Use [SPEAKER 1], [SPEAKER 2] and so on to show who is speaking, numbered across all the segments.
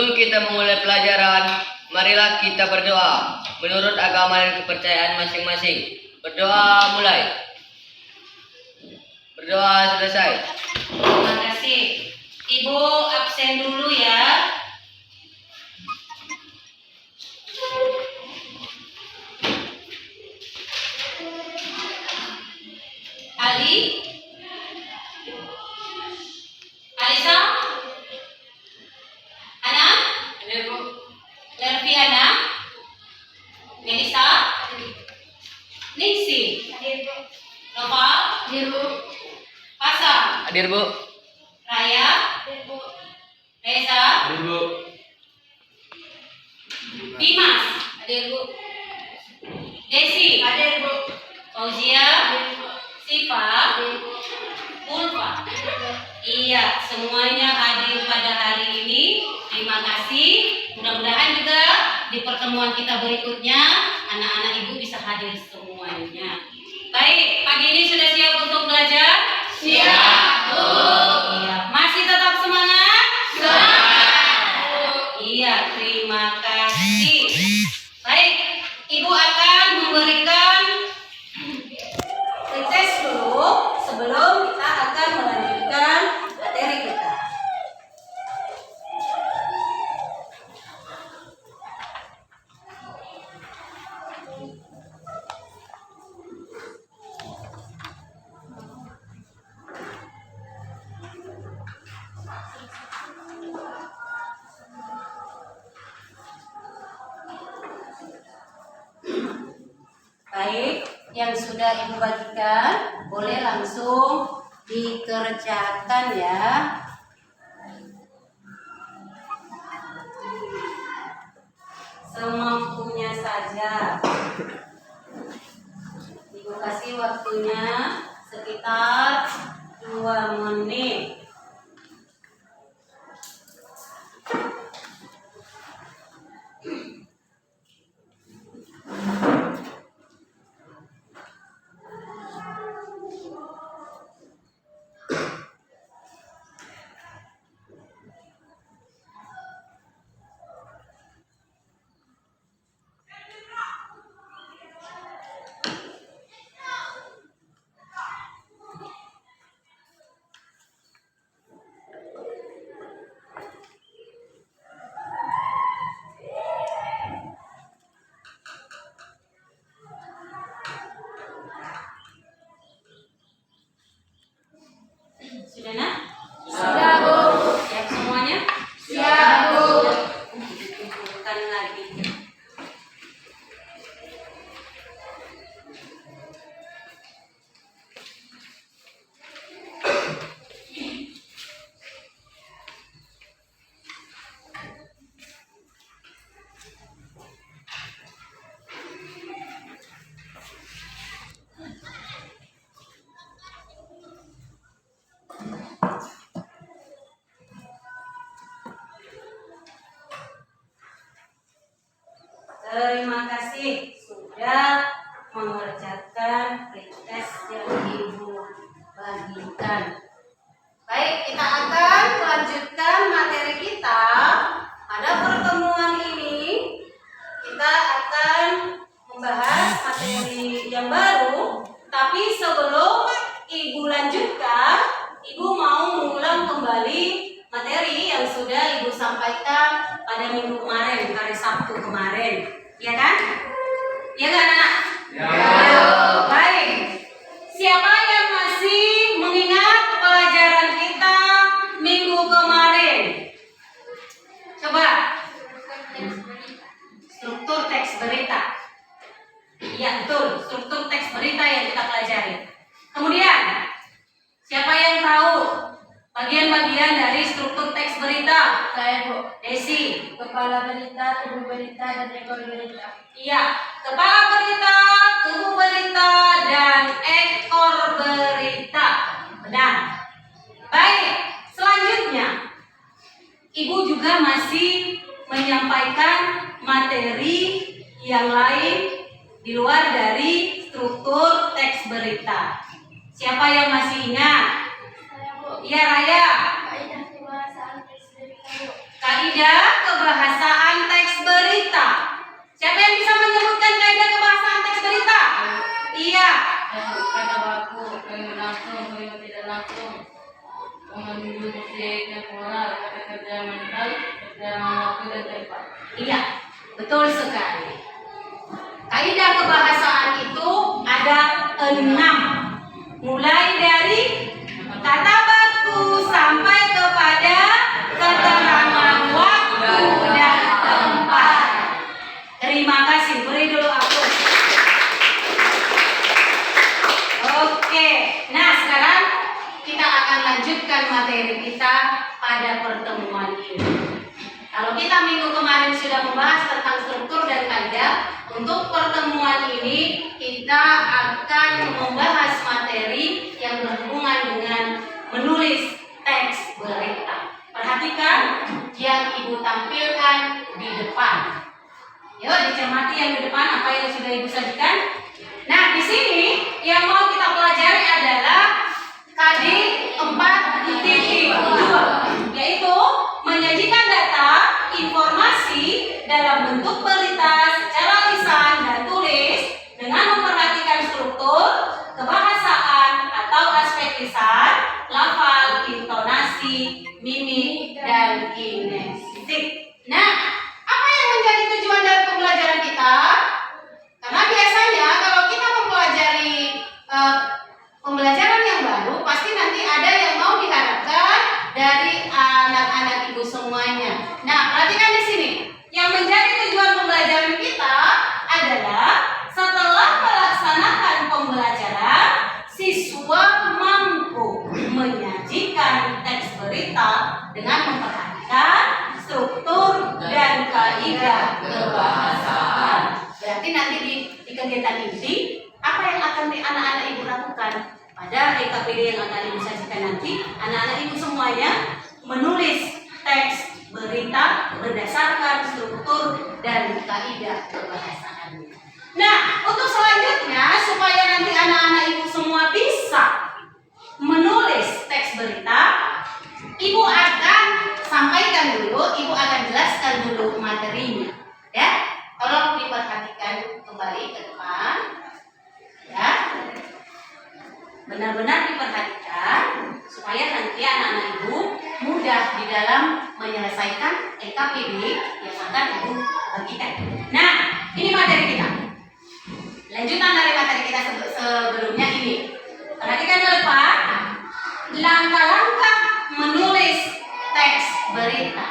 [SPEAKER 1] Sebelum kita memulai pelajaran, marilah kita berdoa menurut agama dan kepercayaan masing-masing. Berdoa mulai. Berdoa selesai.
[SPEAKER 2] Terima kasih. Ibu absen dulu ya. Ali, Alisa, Ana, Lerviana, Melisa, Ningsi, Nova, Pasang,
[SPEAKER 1] Hadir, Bu.
[SPEAKER 2] Raya, Reza,
[SPEAKER 1] Hadir, Bu.
[SPEAKER 2] Dimas, Desi, Fauzia, Siva, Ulfa. Iya, semuanya hadir pada hari ini. Terima kasih. Mudah-mudahan juga di pertemuan kita berikutnya anak-anak ibu bisa hadir semuanya. Baik, pagi ini sudah siap untuk belajar?
[SPEAKER 3] Siap, Bu.
[SPEAKER 2] Iya, masih tetap semangat?
[SPEAKER 3] Semangat.
[SPEAKER 2] Iya, terima kasih. Baik, ibu akan memberikan tes dulu sebelum kita akan melanjutkan materi kita. Baik, yang sudah ibu bagikan boleh langsung dikerjakan ya. Semampunya saja. Ibu kasih waktunya sekitar 2 menit. Sudah nak?
[SPEAKER 3] Sudah, Bu.
[SPEAKER 2] Siap semuanya?
[SPEAKER 3] Siap, Bu.
[SPEAKER 2] Kumpulkan lagi. Terima kasih sudah mengerjakan pretest yang ibu bagikan. Baik, kita akan melanjutkan materi kita. Pada pertemuan ini kita akan membahas materi yang baru. Tapi sebelum ibu lanjutkan, ibu mau mengulang kembali materi yang sudah ibu sampaikan pada minggu kemarin, hari Sabtu kemarin. Ya kan? Ya kan, anak?
[SPEAKER 3] Ya.
[SPEAKER 2] Baik. Siapa yang masih mengingat pelajaran kita minggu kemarin? Coba. Struktur teks berita. Ya, betul. Struktur teks berita yang kita pelajari. Kemudian, siapa yang tahu bagian-bagian dari struktur teks berita?
[SPEAKER 3] Saya, Bu.
[SPEAKER 2] Desi.
[SPEAKER 3] Kepala berita, tubuh berita, dan ekor berita.
[SPEAKER 2] Iya, kepala berita, tubuh berita, dan ekor berita. Benar. Baik, selanjutnya ibu juga masih menyampaikan materi yang lain di luar dari struktur teks berita. Siapa yang masih ingat?
[SPEAKER 3] Saya, Bu.
[SPEAKER 2] Iya, Raya.
[SPEAKER 3] Kaidah kebahasaan teks berita, Bu.
[SPEAKER 2] Kaidah
[SPEAKER 3] fundamental dalam waktu dan tempat.
[SPEAKER 2] Iya, betul sekali. Kaidah kebahasaan itu ada 6. Mulai dari kata baku sampai kepada keterangan waktu dan tempat. Terima kasih, beri dulu aplaus. Oke, nah sekarang kita akan lanjutkan materi kita pada pertemuan ini. Kalau kita minggu kemarin sudah membahas tentang struktur dan kaidah, untuk pertemuan ini kita akan membahas materi yang berhubungan dengan menulis teks berita. Perhatikan yang Ibu tampilkan di depan. Yuk dicermati yang di depan apa yang sudah Ibu sajikan. Nah, di sini yang mau kita pelajari adalah KD 4.2, yaitu menyajikan data informasi dalam bentuk berita secara lisan dan tulis dengan memperhatikan struktur, kebahasaan atau aspek lisan, lafal, intonasi, mimik, dan kinestik. Nah, apa yang menjadi tujuan dari pembelajaran kita? Karena biasanya kalau kita mempelajari pembelajaran yang baru, pasti nanti ada yang mau diharapkan dari anak-anak Ibu semuanya. Nah, perhatikan di sini. Yang menjadi tujuan pembelajaran kita adalah setelah melaksanakan pembelajaran, siswa mampu menyajikan teks berita dengan memperhatikan struktur dan kaidah kebahasaan. Berarti nanti di kegiatan inti, apa yang akan anak-anak Ibu lakukan? Pada EKPD yang akan Ibu sajikan nanti, anak-anak Ibu semuanya menulis teks berita berdasarkan struktur dan kaidah kebahasaan. Nah, untuk selanjutnya supaya nanti anak-anak Ibu semua bisa menulis teks berita, Ibu akan sampaikan dulu, Ibu akan jelaskan dulu materinya. Ya, tolong diperhatikan kembali ke depan. Ya, benar-benar diperhatikan supaya nanti anak-anak Ibu mudah di dalam menyelesaikan EKPD yang akan Ibu bagikan. Nah, ini materi kita. Lanjutan dari materi kita sebelumnya ini. Perhatikan ke depan. Langkah-langkah menulis teks berita.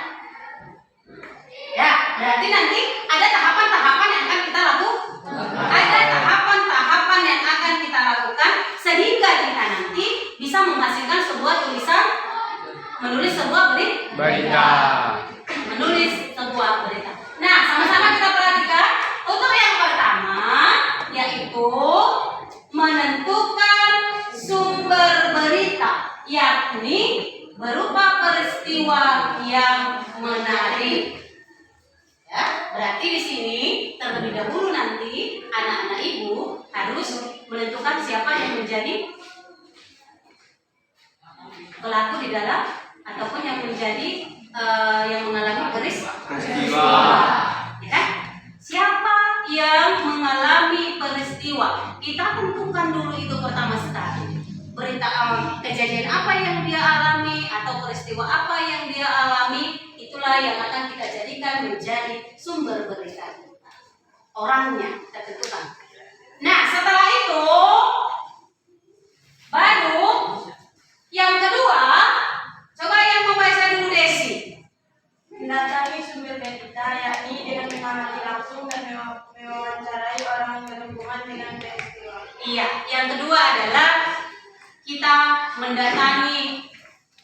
[SPEAKER 2] Ya, berarti nanti ada tahapan-tahapan yang akan kita lakukan. Ada tahapan-tahapan yang akan kita lakukan sehingga kita nanti bisa menghasilkan sebuah tulisan, menulis sebuah berita. Menulis sebuah berita. Nah, sama-sama kita perhatikan. Untuk yang pertama, yaitu menentukan sumber berita, yakni berupa peristiwa yang menarik. Ya, berarti di sini terlebih dahulu nanti anak-anak Ibu harus menentukan siapa yang menjadi pelaku di dalam ataupun yang menjadi yang mengalami peristiwa. Ya, siapa yang mengalami peristiwa? Kita tentukan dulu itu pertama sekali. Berita kejadian apa yang dia alami atau peristiwa apa yang dia alami, itulah yang akan kita jadikan menjadi sumber berita kita. Orangnya kita tentukan. Nah, setelah itu baru yang kedua, coba yang membaca dulu Desi.
[SPEAKER 3] Mendatangi sumber berita, yakni dengan mengamati langsung dan mewawancarai orang yang berhubungan dengan peristiwa.
[SPEAKER 2] Iya, yang kedua adalah kita mendatangi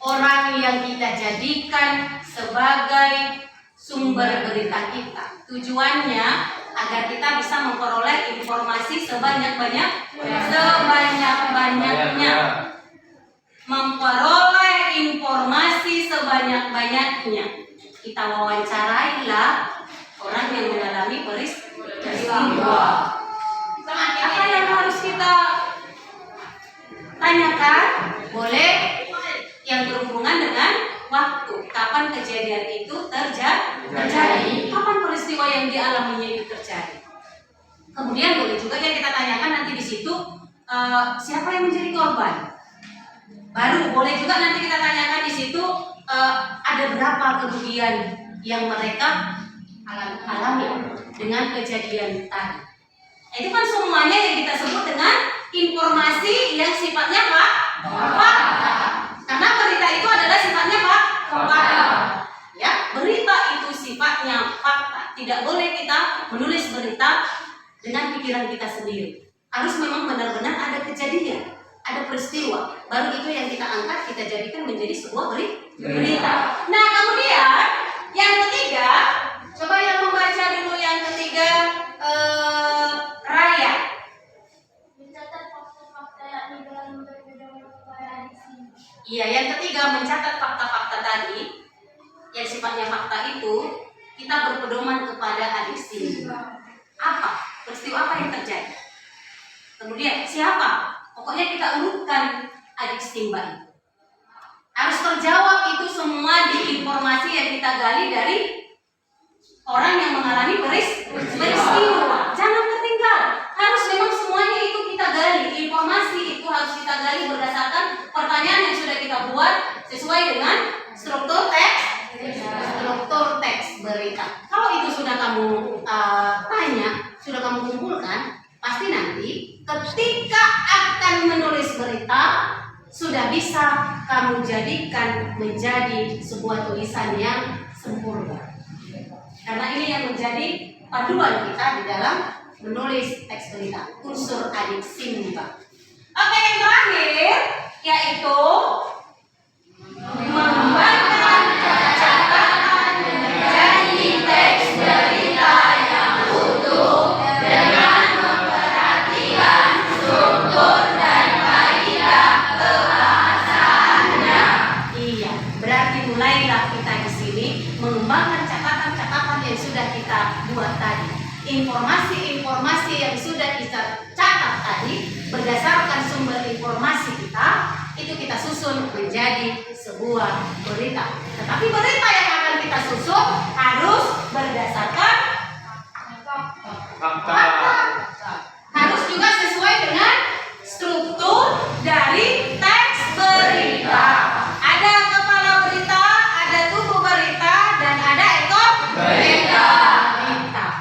[SPEAKER 2] orang yang kita jadikan sebagai sumber berita kita. Tujuannya agar kita bisa memperoleh informasi sebanyak-banyaknya. Memperoleh informasi sebanyak-banyaknya. Kita wawancarailah orang yang mengalami peristiwa. Apa yang harus kita tanyakan? Boleh yang berhubungan dengan waktu. Kapan kejadian itu terjadi? Kapan peristiwa yang dialaminya itu terjadi? Kemudian boleh juga yang kita tanyakan nanti di situ siapa yang menjadi korban. Baru boleh juga nanti kita tanyakan di situ ada berapa kerugian yang mereka alami dengan kejadian tadi. Itu kan semuanya yang kita sebut dengan informasi yang sifatnya fakta. Karena berita itu adalah sifatnya fakta. Ya, berita itu sifatnya fakta. Tidak boleh kita menulis berita dengan pikiran kita sendiri. Harus memang benar-benar ada kejadian, ada peristiwa. Baru itu yang kita angkat, kita jadikan menjadi sebuah berita. Nah, kemudian yang ketiga, coba yang membaca dulu yang ketiga, Raya.
[SPEAKER 3] Mencatat fakta-fakta yakni dalam berpedoman kepada adiksi.
[SPEAKER 2] Iya, yang ketiga mencatat fakta-fakta tadi yang sifatnya fakta itu kita berpedoman kepada adiksi. Apa? Peristiwa apa yang terjadi? Kemudian siapa? Pokoknya kita urutkan adiksi mbak itu. Harus terjawab itu semua di informasi yang kita gali dari orang yang mengalami peristiwa. Jangan ketinggalan. Harus memang semuanya itu kita gali. Informasi itu harus kita gali berdasarkan pertanyaan yang sudah kita buat sesuai dengan struktur teks berita. Kalau itu sudah kamu tanya, sudah kamu kumpulkan, pasti nanti ketika akan menulis berita sudah bisa kamu jadikan menjadi sebuah tulisan yang sempurna. Karena ini yang menjadi panduan kita di dalam menulis teks berita, unsur adiksi mbak. Oke, yang terakhir yaitu mengembangkan catatan menjadi teks berita yang utuh dengan memperhatikan struktur dan kaidah kebahasaannya. Iya, berarti mulailah kita di sini mengembangkan catatan-catatan yang sudah kita buat tadi. Informasi-informasi yang sudah kita catat tadi berdasarkan sumber informasi kita itu kita susun menjadi sebuah berita. Tetapi berita yang akan kita susun harus berdasarkan fakta. Harus juga sesuai dengan struktur dari teks berita. Ada kepala berita, ada tubuh berita, dan ada ekor berita.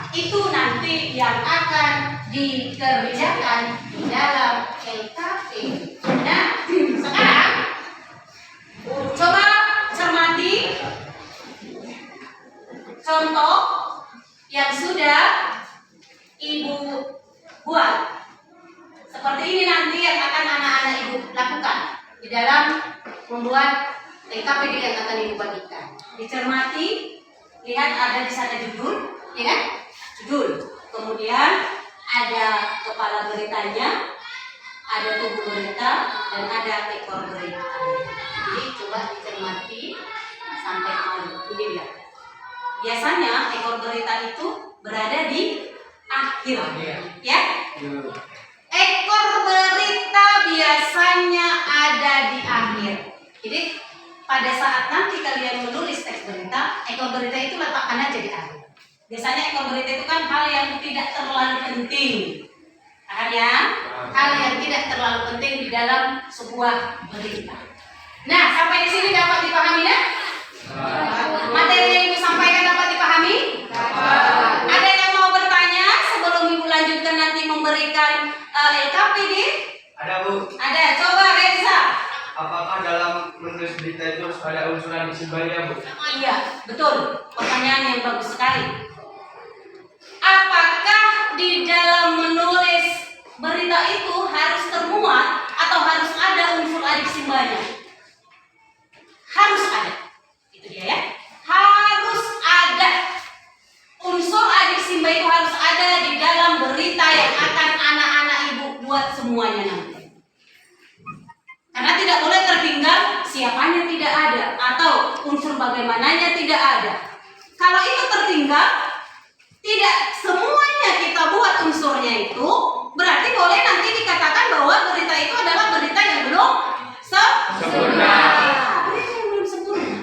[SPEAKER 2] Itu nanti yang akan dikerjakan di dalam LKP. Nah, sekarang coba cermati contoh yang sudah Ibu buat. Seperti ini nanti yang akan anak-anak Ibu lakukan di dalam membuat LKPD yang akan Ibu bagikan. Dicermati, lihat ada di sana judul, ya kan? Judul. Kemudian ada kepala beritanya, ada tubuh berita, dan ada ekor berita. Jadi coba dicermati sampai mau ini lihat. Biasanya ekor berita itu berada di akhir, ya. Ekor berita biasanya ada di akhir. Jadi pada saat nanti kalian menulis teks berita, ekor berita itu letakkan aja di akhir. Biasanya ekor berita itu kan hal yang tidak terlalu penting. Ya, hal yang tidak terlalu penting di dalam sebuah berita. Nah, sampai di sini dapat dipahami ya? Materi yang Ibu sampaikan dapat dipahami? Ada yang mau bertanya sebelum Ibu lanjutkan nanti memberikan LKPD?
[SPEAKER 4] Ada Bu.
[SPEAKER 2] Ada, coba Reza.
[SPEAKER 4] Apakah dalam menulis berita itu harus ada unsur adiksi ya Bu?
[SPEAKER 2] Iya, betul. Pertanyaan yang bagus sekali. Apakah di dalam menulis berita itu harus termuat atau harus ada unsur adiksi banyak? Harus ada. Itu dia ya. Harus ada. Unsur adiksi itu harus ada di dalam berita yang akan anak-anak Ibu buat semuanya nanti. Karena tidak boleh tertinggal siapanya tidak ada atau unsur bagaimananya tidak ada. Kalau itu tertinggal, tidak semuanya kita buat unsurnya itu, berarti boleh nanti dikatakan bahwa berita itu adalah berita yang belum sempurna. Berita yang belum sempurna.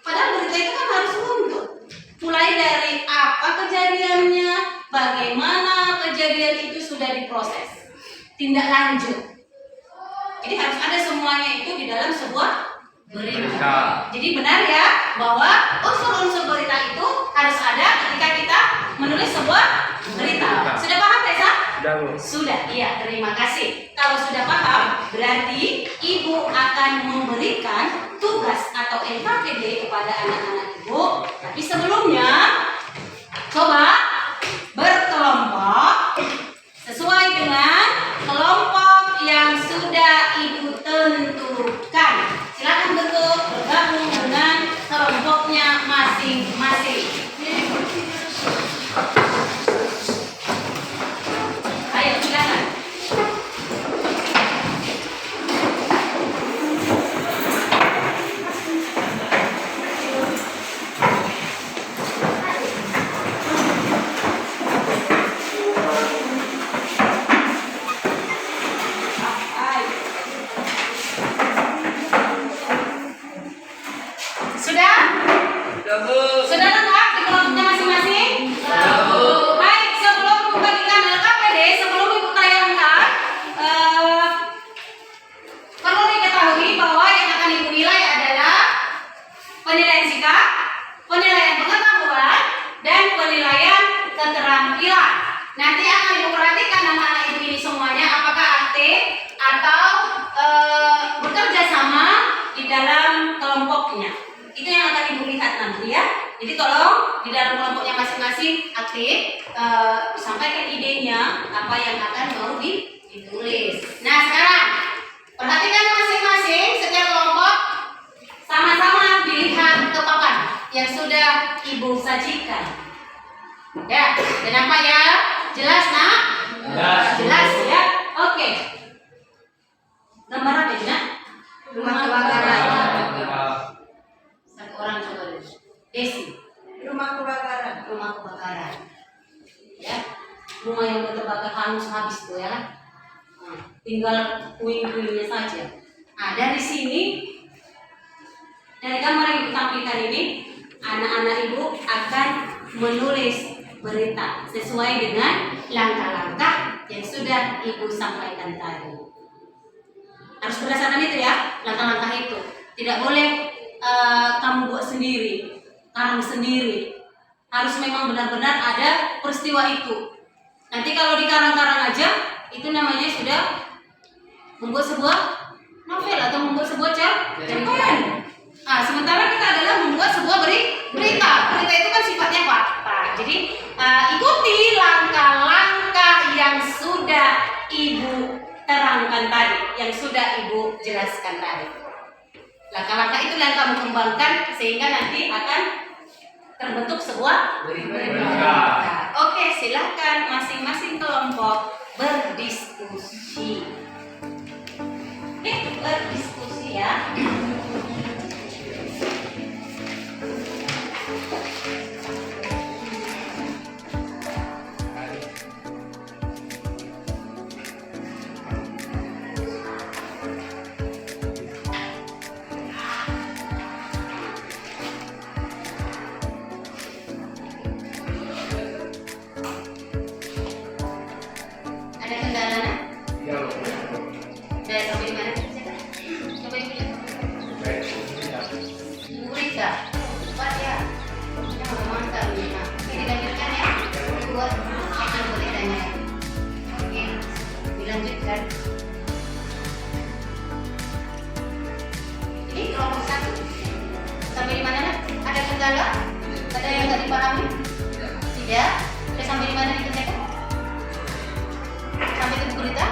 [SPEAKER 2] Padahal berita itu kan harus runtut. Mulai dari apa kejadiannya, bagaimana kejadian itu sudah diproses, tindak lanjut. Jadi harus ada semuanya itu di dalam sebuah berita. Jadi benar ya bahwa unsur-unsur berita itu harus ada ketika kita menulis sebuah berita. Sudah paham Reza?
[SPEAKER 4] Sudah, Bu.
[SPEAKER 2] Sudah, iya, terima kasih. Kalau sudah paham, berarti ibu akan memberikan tugas atau NKPD kepada anak-anak ibu. Tapi sebelumnya, coba berkelompok sesuai dengan kelompok yang sudah ibu tentukan. Silakan bergabung dengan kelompoknya masing-masing. Ayo, silakan. Sudah?
[SPEAKER 1] Sudah, Bu.
[SPEAKER 2] Sudah lengkap di kelompoknya masing-masing?
[SPEAKER 1] Sudah, Bu.
[SPEAKER 2] Baik, sebelum membagikan LKPD, sebelum ibu tayangkan, perlu diketahui bahwa yang akan ibu nilai adalah penilaian sikap, penilaian pengetahuan, dan penilaian keterampilan. Nanti akan ibu perhatikan anak-anak ibu ini semuanya apakah aktif atau bekerja sama di dalam kelompoknya. Itu yang akan ibu lihat nanti ya. Jadi tolong di dalam kelompoknya masing-masing aktif, sampaikan idenya apa yang akan mau ditulis. Nah sekarang perhatikan masing-masing setiap kelompok sama-sama dilihat ke papan yang sudah ibu sajikan. Ya, dan apa ya? Jelas nak? Jelas ya. Oke. Gambar apa ini nak? Rumah kebakaran. Satu orang coba dulu. Desi.
[SPEAKER 3] Rumah kebakaran.
[SPEAKER 2] Rumah kebakaran. Ya. Rumah yang terbakar hangus habis tuh ya. Nah, tinggal puing-puingnya saja. Nah, dari sini dari gambar yang ditampilkan ini, anak-anak ibu akan menulis berita sesuai dengan langkah-langkah yang sudah ibu sampaikan tadi. Harus berdasarkan itu ya, langkah-langkah itu. Tidak boleh kamu buat sendiri, karang sendiri. Harus memang benar-benar ada peristiwa itu. Nanti kalau dikarang-karang aja, itu namanya sudah membuat sebuah novel atau membuat sebuah cerpen. Nah, sementara kita adalah membuat sebuah berita. Berita itu kan sifatnya fakta. Jadi ikuti langkah-langkah yang sudah ibu terangkan tadi, yang sudah ibu jelaskan tadi. Langkah-langkah itu yang kamu kembangkan sehingga nanti akan terbentuk sebuah berita. Oke, silakan masing-masing kelompok berdiskusi. Berdiskusi ya. Ada kendala nak?
[SPEAKER 4] Ya, Bu.
[SPEAKER 2] Dari sampai di mana? Coba ibu lihat. Ibu Rita, cepat ya. Yang mantap nih. Nah, ini dilanjutkan ya. Buat akan beritanya. Oke, dilanjutkan. Ini kelompok satu. Sampai di mana nak? Ada kendala? Ada yang nggak dipahami? Tidak. Sudah sampai di mana dikerjakan? Sampai ke buku berita?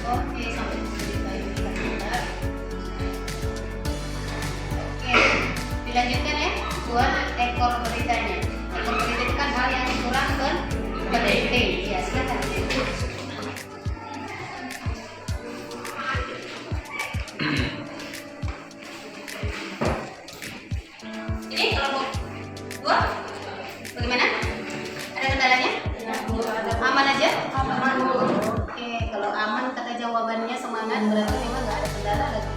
[SPEAKER 2] Oke, sampai ke buku berita ini kita lihat. Oke, dilanjutkan ya buat ekor beritanya. Ekor berita itu kan hal yang kurang penting. Ya, silakan. Ini kelompok dua, bagaimana? Ada kendalanya? Aman aja? Aman. Oke, kalau aman kata jawabannya semangat, berarti memang nggak ada kendala lagi.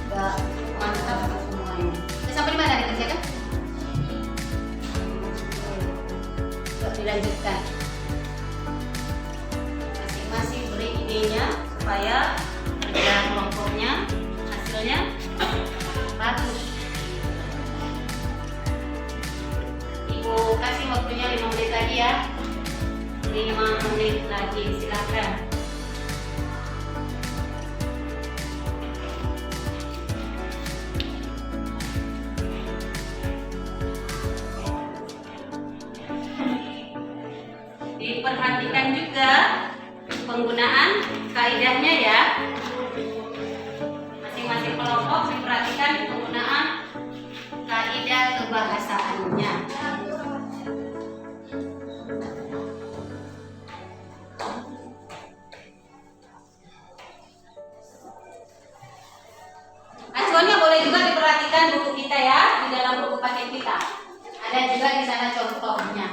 [SPEAKER 2] Nggak mantap semuanya. Sudah sampai di mana dikerjakan? Yuk dilanjutkan. Masing-masing beri idenya supaya dalam kelompoknya hasilnya 600. Ibu kasih waktunya 5 menit lagi ya. 5 menit lagi, silakan. Diperhatikan juga penggunaan kaidahnya ya. Masing-masing kelompok diperhatikan penggunaan kaidah kebahasaannya. Acuannya boleh juga diperhatikan buku kita ya, di dalam buku paket kita. Ada juga di sana contohnya.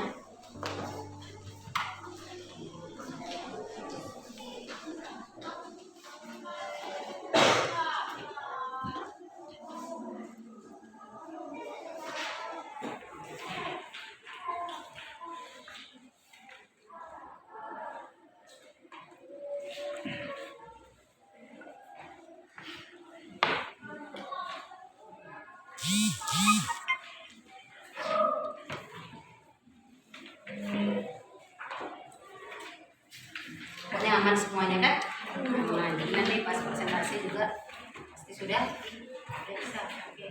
[SPEAKER 2] Pokoknya aman semuanya kan? Aman. Nanti pas presentasi juga pasti sudah bisa. Oke.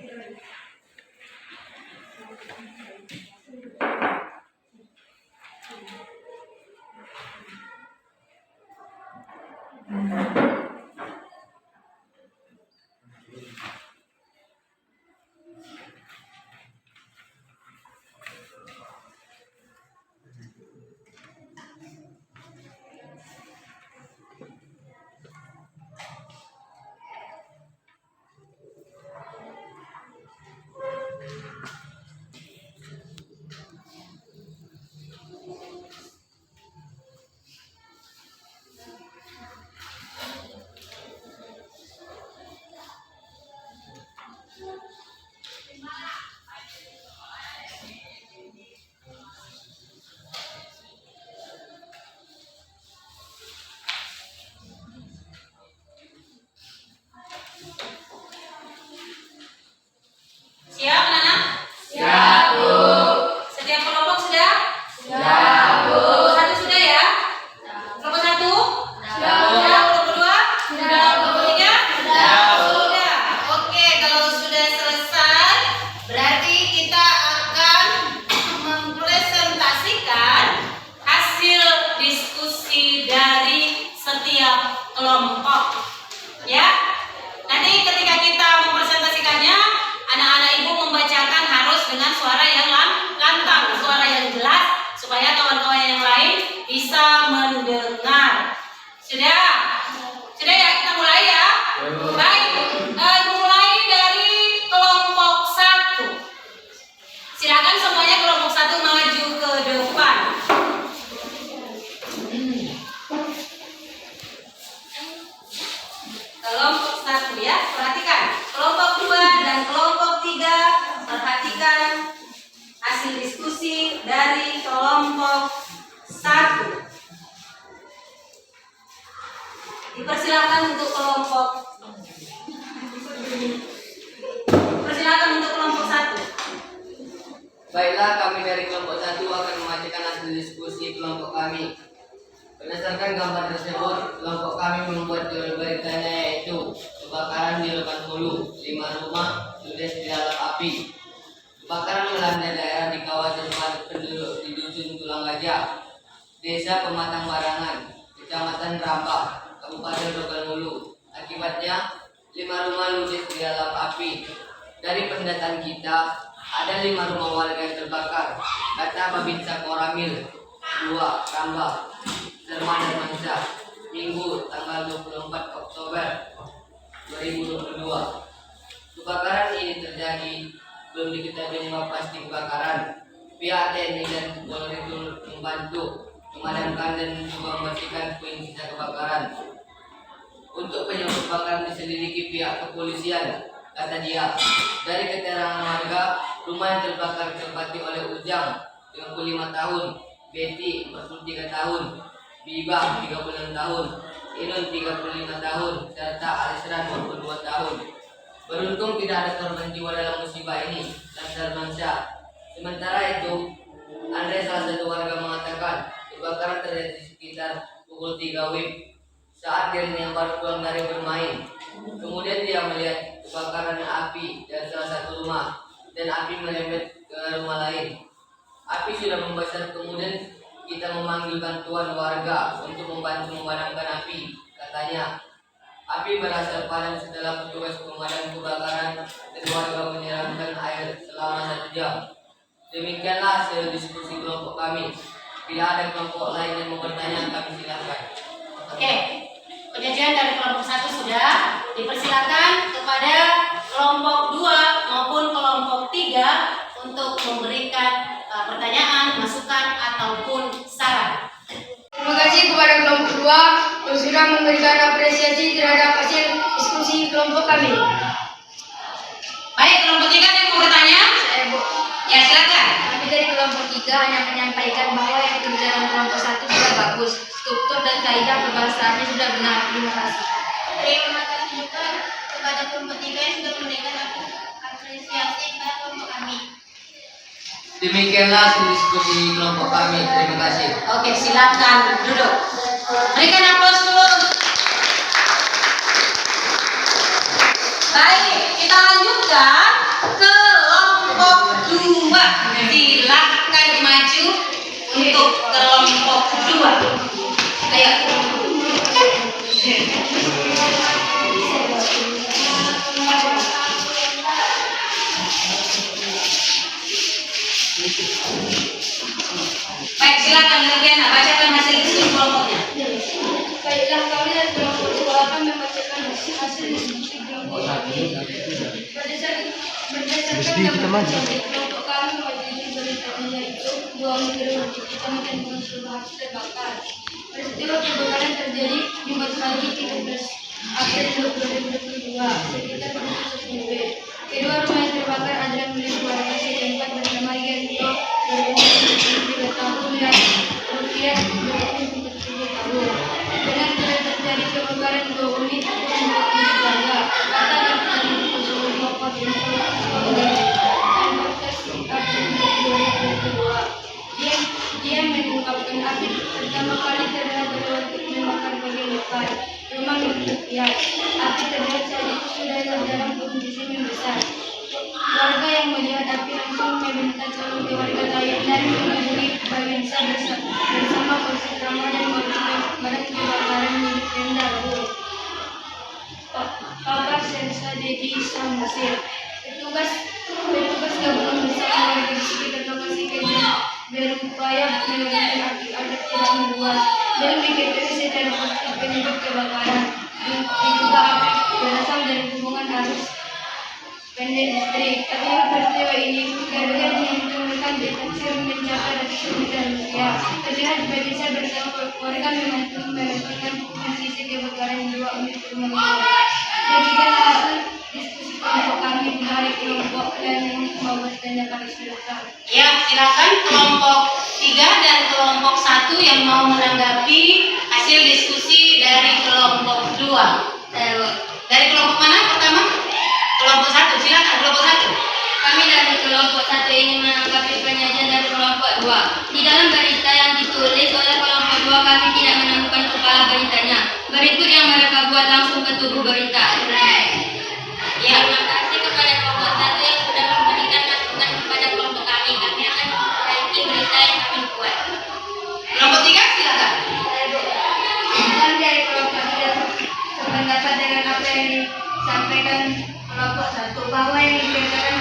[SPEAKER 2] Siap anak-anak? Siap, Bu. Setiap kelompok sudah? Siap, Bu. Kelompok 1 sudah ya? Kelompok 1? Sudah. Kelompok 2? Sudah. Kelompok 3? Sudah. Oke, kalau sudah selesai, berarti kita akan mempresentasikan hasil diskusi dari setiap kelompok. Ya? Nanti ketika kita mempresentasikannya, anak-anak ibu membacakan harus dengan suara yang lantang, suara yang jelas, supaya kawan-kawan yang lain bisa mendengar. Sudah? Sudah ya, kita mulai ya? Baik, mulai dari kelompok 1. Silakan semuanya kelompok 1 maju ke depan. Kelompok 1 ya, perhatikan. Kelompok 2 dan kelompok 3, perhatikan hasil diskusi dari kelompok 1. Dipersilakan untuk kelompok. Persilakan untuk kelompok 1.
[SPEAKER 1] Baiklah, kami dari kelompok 1 akan membacakan hasil diskusi kelompok kami. Berdasarkan gambar tersebut, kelompok kami membuat judul beritanya yaitu kebakaran di Lokan Hulu, 5 rumah ludes di dalam api. Kebakaran melanda daerah di kawasan padat penduduk di Dusun Tulang Gajah, Desa Pematang Barangan, Kecamatan Rambah, Kabupaten Lokan Hulu. Akibatnya 5 rumah ludes di dalam api. Dari pendataan kita, ada 5 rumah warga yang terbakar, kata Babinsa Koramil 2 Rambah, Serma dan Mansa, Minggu tanggal 24 Oktober 2022. Kebakaran ini terjadi, belum diketahui penyebab pasti kebakaran. Pihak TNI dan Polri turut membantu memadamkan dan juga membersihkan puing sisa kebakaran. Untuk penyebab kebakaran diselidiki pihak kepolisian, kata dia. Dari keterangan warga, rumah yang terbakar ditempati oleh Ujang 35 tahun, Betty 43 tahun, Biba 36 tahun, Inun 35 tahun, serta Alisran 22 tahun. Beruntung tidak ada korban jiwa dalam musibah ini, Nasr Mansyah. Sementara itu, Andre salah satu warga mengatakan kebakaran terjadi di sekitar pukul 3 WIB saat dirinya baru pulang dari bermain. Kemudian dia melihat kebakaran api dari salah satu rumah dan api merembet ke rumah lain. Api sudah membesar, kemudian kita memanggil bantuan warga untuk membantu memadamkan api, katanya. Api berhasil padam setelah petugas pemadam kebakaran dan warga menyiramkan air selama 1 jam. Demikianlah hasil diskusi kelompok kami. Bila ada kelompok lain yang mau bertanya, kami silakan.
[SPEAKER 2] Oke, penyajian dari kelompok 1 sudah. Dipersilakan kepada kelompok 2 maupun kelompok 3 untuk memberikan pertanyaan, masukan ataupun saran.
[SPEAKER 5] Terima kasih kepada kelompok 2 yang sudah memberikan apresiasi terhadap hasil diskusi kelompok kami.
[SPEAKER 2] Baik, kelompok 3 yang mau bertanya? Ya, silakan.
[SPEAKER 5] Kami dari kelompok 3 hanya menyampaikan bahwa yang terjadi dalam kelompok 1 sudah bagus. Struktur dan kaidah perbahasaannya sudah benar. Terima kasih.
[SPEAKER 6] Terima kasih juga kepada kelompok 3 yang sudah memberikan apresiasi kepada kelompok kami.
[SPEAKER 1] Demikianlah hasil diskusi kelompok kami. Terima kasih.
[SPEAKER 2] Oke, silakan duduk. Berikan aplaus dulu. Baik, kita lanjutkan ke kelompok 2. Silakan maju untuk kelompok 2. Ayo. Baik, silakan Lugiana, bacakan hasil diskusi kelompoknya.
[SPEAKER 5] Baiklah, kami dari kelompok 2 akan membacakan hasil diskusi kelompok kami. Berdasarkan dari kelompok kami mewakili beritanya yaitu buang kiriman Kecamatan Gunung Suruh terbakar. Peristiwa kebakaran terjadi Jumat pagi 13 April 2022 sekitar pukul 10 WIB. Kedua rumah yang terbakar adalah milik warga setempat bernama Gento berumur 23 tahun dan Rupiah berumur 33 tahun. Benar tidak terjadi kebakaran 2 unit rumah milik warga. Kata dan pukul 10 dan bekas April 2022. Dia mengungkapkan api pertama kali terlihat pada waktu membakar bagian depan rumah milik Rupiah. Api terlihat saat itu sudah dalam kondisi membesar. Warga yang melihat api langsung meminta tolong ke warga lain dan menghubungi Baginsa bersama polisi Rama dan memadam kebakaran milik Pemda Lampung. Kabar Sersa Dedi Samsir. Petugas gabungan bersama warga di sekitar lokasi kejadian berupaya memadamkan api agar tidak meluas dan mengetahui secara pasti penyebab kebakaran. Diduga api berasal dari hubungan arus pendek listrik. Akibat peristiwa ini, kerugian menguntungkan ditaksir mencapai ratusan juta rupiah. Terlihat Baginsa bersama warga memantulkan posisi kebakaran 2 unit rumah warga. Demikian hasil diskusi kelompok kami di hari kelompok dan yang mau bertanya kami silakan.
[SPEAKER 2] Ya, silakan kelompok 3 dan kelompok 1 yang mau menanggapi hasil diskusi dari kelompok 2. Dari kelompok mana pertama? Kelompok 1, silakan kelompok 1.
[SPEAKER 5] Kami dari kelompok 1 ingin menanggapi penyajian dari kelompok 2. Di dalam berita yang ditulis oleh kelompok 2 kami tidak menemukan kepala beritanya. Berikut yang mereka buat langsung ke tubuh berita.
[SPEAKER 2] Ya,
[SPEAKER 5] Terima kasih kepada kelompok 1 yang sudah memberikan masukan kepada kelompok kami. Kami akan memperbaiki berita yang kami buat.
[SPEAKER 2] kelompok 3 silakan.
[SPEAKER 5] Kami dari kelompok 3 sependapat dengan apa yang disampaikan kelompok 1 bahwa yang dikerjakan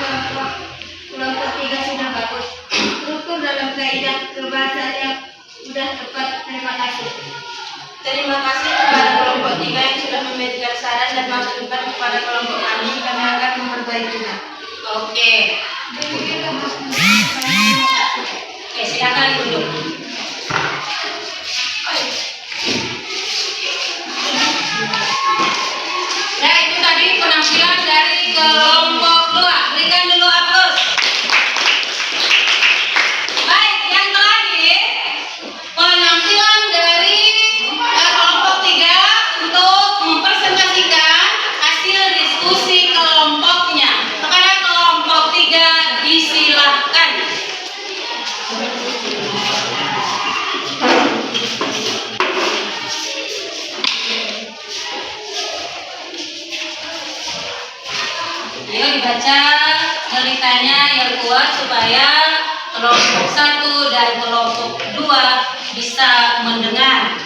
[SPEAKER 5] kelompok 3 sudah bagus. Struktur dalam kaidah kebahasaan yang sudah tepat. Terima kasih.
[SPEAKER 3] Terima kasih kepada kelompok 3 yang sudah memberikan saran dan masukan kepada kelompok kami. Kami akan memperbaikinya.
[SPEAKER 2] Oke. Oke, silakan duduk. Nah, itu tadi penampilan dari kelompok 2. Berikan dulu aplaus. Baik, yang terakhir penampilan dari kelompok 3 untuk mempresentasikan hasil diskusi kelompok kelompok 1 dan kelompok 2 bisa mendengar.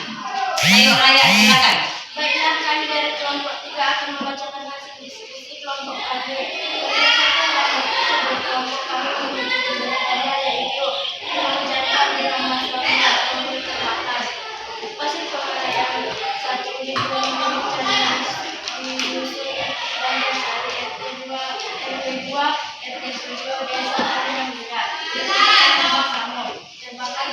[SPEAKER 2] Ayo Raya, silakan.
[SPEAKER 5] Baiklah, kami dari kelompok 3 akan membacakan hasil diskusi kelompok kami. Berdasarkan laporan tersebut, kelompok kami memiliki beratnya yaitu mengerjakan dengan masalah yang terbatas. Hasil penilaian 1 dibuat dengan menyusun dan bersari RT2, RT7 desa yang tidak. Sama-sama tembakan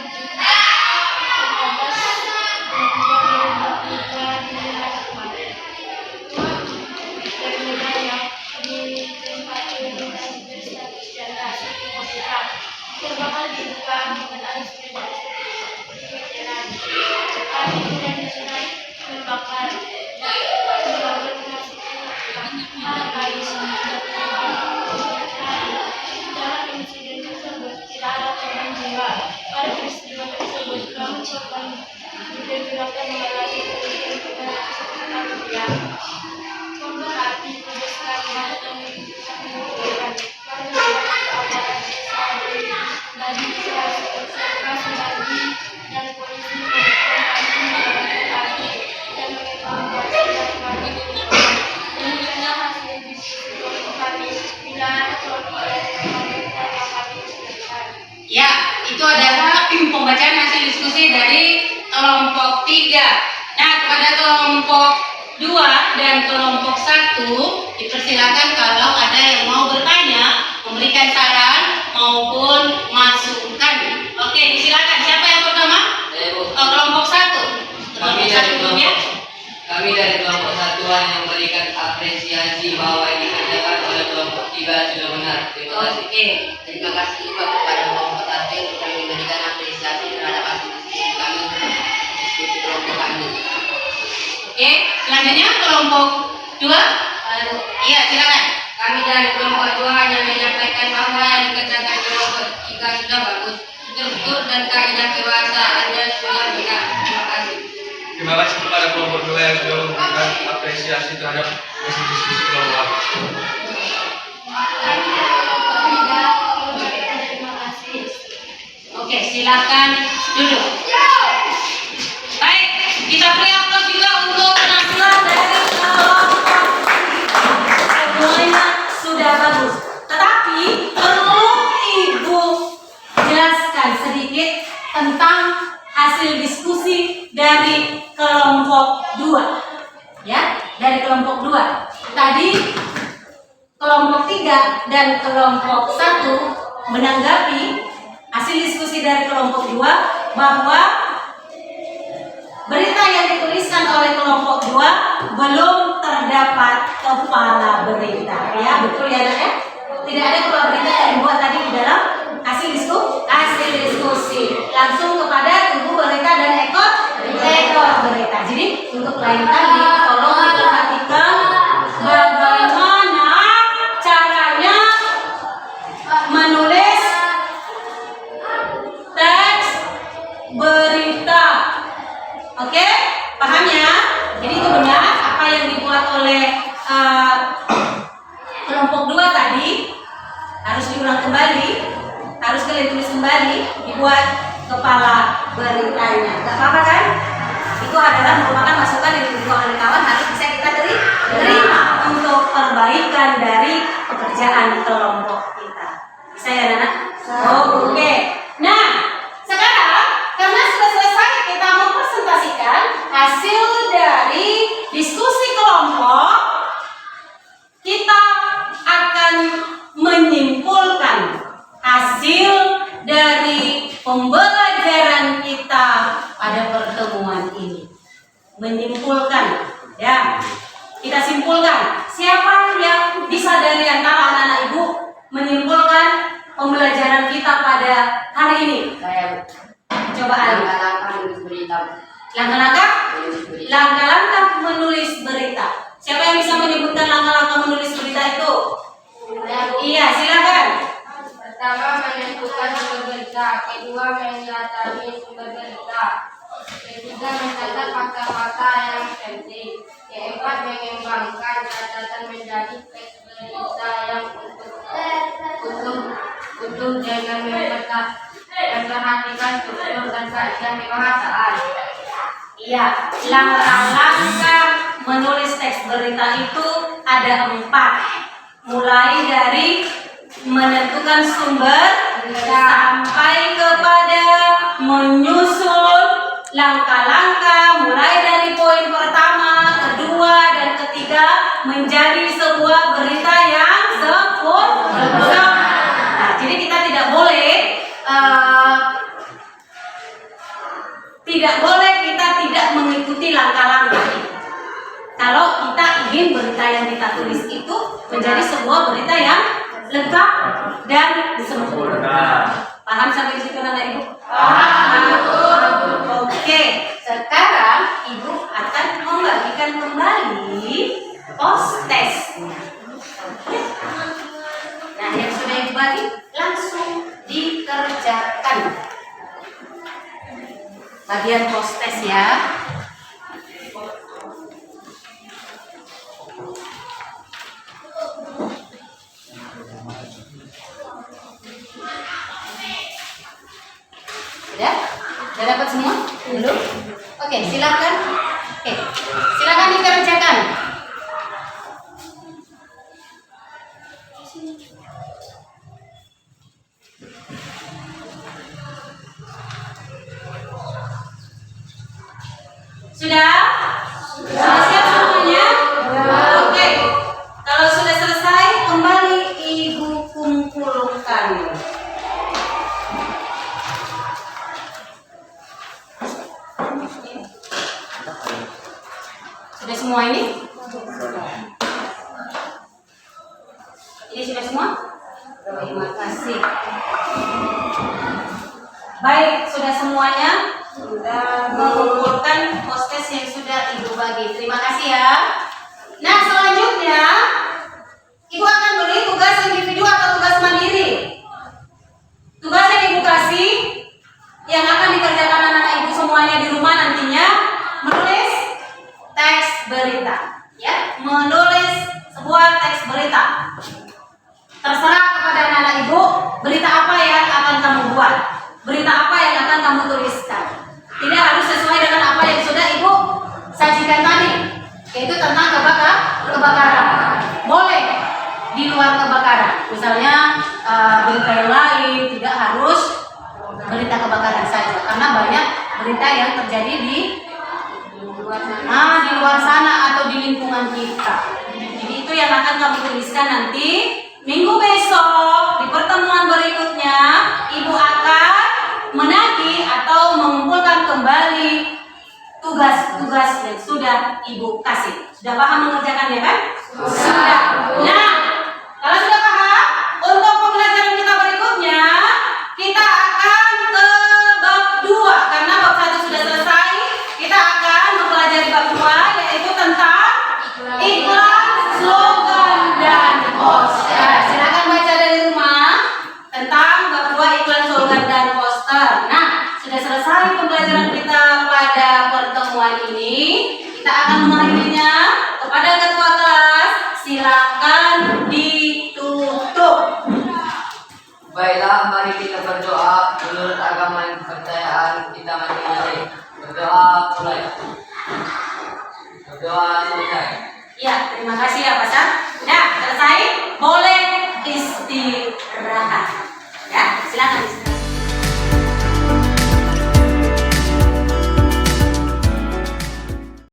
[SPEAKER 5] terbakar dibuka penggunaan sepeda jalan. Kami kemudian disenai membakar dalam insiden tersebut tidak ada korban jiwa. Pada peristiwa tersebut kami korban diperkirakan mengalami kerugian sekitar rupiah. Korban api berdasarkan kepada yang dilakukan karena aparat desa bagi Kasubagi dan polisi melakukan api dan mengevakuasi dari warga korban. Demikianlah hasil diskusi kelompok kami. Bila ada kelompok lain yang meminta yang kami usulkan.
[SPEAKER 2] Ya, itu adalah pembacaan hasil diskusi dari kelompok 3. Nah, kepada kelompok 2 dan kelompok 1 dipersilakan kalau ada yang mau bertanya, memberikan saran maupun masukan. Oke, disilakan. Siapa yang pertama?
[SPEAKER 1] Saya, Bu.
[SPEAKER 2] Kelompok 1.
[SPEAKER 1] Kami dari kelompok 1 hanya memberikan apresiasi bahwa yang dikerjakan oleh kelompok 3 sudah benar. Terima kasih.
[SPEAKER 2] Oke.
[SPEAKER 1] Terima kasih juga kepada kelompok 1 yang sudah memberikan apresiasi terhadap hasil diskusi kami, diskusi kelompok kami.
[SPEAKER 2] Oke, selanjutnya kelompok 2. Iya, silakan.
[SPEAKER 1] Kami dari kelompok 2 hanya menyampaikan bahwa yang dikerjakan kelompok 3 sudah bagus, struktur dan kaidah kebahasaannya sudah benar. Terima kasih.
[SPEAKER 4] Terima kasih kepada kelompok 2 yang sudah memberikan apresiasi terhadap hasil diskusi kelompok.
[SPEAKER 5] Kami dari kelompok 3 mengucapkan terima kasih.
[SPEAKER 2] Oke, silakan duduk. Baik, kita beri aplaus juga untuk penampilan dari kelompok. Semuanya sudah bagus. Tetapi perlu Ibu jelaskan sedikit tentang hasil diskusi dari kelompok 2. Ya, dari kelompok 2. Tadi kelompok 3 dan kelompok 1 menanggapi hasil diskusi dari kelompok 2 bahwa berita yang dituliskan oleh kelompok 2 belum terdapat kepala berita. Ya, betul ya, Nak, ya? Tidak ada kepala berita yang dibuat tadi di dalam hasil diskusi. Langsung kepada tubuh berita dan ekor berita. Jadi untuk lain kali tolong diperhatikan bagaimana caranya menulis teks berita. Oke, paham ya? Jadi itu benar apa yang dibuat oleh kelompok 2 tadi harus diulang kembali, harus kalian tulis kembali, dibuat kepala beritanya. Gak apa-apa kan? Itu adalah merupakan masukan yang diberikan oleh kawan, harus bisa kita terima untuk perbaikan dari pekerjaan kelompok kita. Bisa ya, Nana? Oke. Nah, sekarang karena sudah selesai kita mempresentasikan hasil dari diskusi kelompok, kita akan menyimpulkan hasil dari pembelajaran kita pada pertemuan ini. Menyimpulkan, ya. Kita simpulkan. Siapa yang bisa dari antara anak-anak Ibu menyimpulkan pembelajaran kita pada hari ini?
[SPEAKER 1] Saya, Bu.
[SPEAKER 2] Coba Ali.
[SPEAKER 1] Langkah-langkah menulis berita.
[SPEAKER 2] Langkah-langkah?
[SPEAKER 1] Menulis berita.
[SPEAKER 2] Langkah-langkah menulis berita. Siapa yang bisa menyebutkan langkah-langkah menulis berita itu? Iya, silakan.
[SPEAKER 3] Pertama, menentukan sumber berita. Kedua, mendatangi sumber berita. Ketiga, mencatat fakta-fakta yang penting. Keempat, mengembangkan catatan menjadi teks berita yang utuh dengan dan perhatikan tutur dan kebahasaan.
[SPEAKER 2] Iya, langkah-langkah menulis teks berita itu ada 4. Mulai dari menentukan sumber sampai kepada menyusun langkah-langkah mulai dari poin pertama, kedua, dan ketiga menjadi sebuah berita yang sempurna. Nah, jadi kita tidak boleh kita tidak mengikuti langkah-langkah itu. Kalau kita ingin berita yang kita tulis itu menjadi sebuah berita yang lengkap dan sempurna. Paham sampai situ anak ibu? Paham. Oke, sekarang ibu akan membagikan kembali post-testnya. Nah, yang sudah ibu bagi langsung dikerjakan. Bagian post-test ya. Sudah dapat semua? Belum? Oke, silakan. Oke, silakan dikerjakan. Sudah? Sudah siap semuanya? Oke. Kalau sudah selesai, kembali ibu kumpulkan. Sudah semua ini? Ini sudah semua? Terima kasih. Baik, sudah semuanya? Sudah mengumpulkan post-test yang sudah ibu bagi. Terima kasih ya. Nah, selanjutnya ibu akan beri tugas individu atau tugas mandiri. Tugas yang ibu kasih yang akan dikerjakan anak-anak ibu semuanya di rumah nantinya menulis teks berita, ya, menulis sebuah teks berita. Terserah kepada anak-anak ibu, berita apa yang akan kamu buat, berita apa yang akan kamu tuliskan. Tidak harus sesuai dengan apa yang sudah ibu sajikan tadi, yaitu tentang kebakaran. Boleh di luar kebakaran, misalnya berita yang lain, tidak harus berita kebakaran saja, karena banyak berita yang terjadi di luar sana atau di lingkungan kita. Jadi itu yang akan kamu tuliskan nanti. Minggu besok di pertemuan berikutnya ibu akan menagih atau mengumpulkan kembali tugas-tugas yang sudah ibu kasih. Sudah paham mengerjakannya kan? Sudah. Nah, kalau sudah paham, untuk pembelajaran kita berikutnya kita akan ke bab 2 karena bab 1 sudah selesai. Kita akan mempelajari bab 2 yaitu tentang iklan, slogan, dan poster. Silakan baca dari rumah tentang bab 2 iklan, slogan, dan poster. Nah, sudah selesai pembelajaran kita pada pertemuan ini. Kita akan mengakhirinya. Kepada ketua kelas, silakan ditutup.
[SPEAKER 1] Baiklah, mari kita berdoa menurut agama dan kepercayaan kita masing-masing. Berdoa mulai. Berdoa selesai.
[SPEAKER 2] Ya, terima kasih ya Pak Sam. Nah, selesai. Boleh istirahat. Ya, silakan istirahat.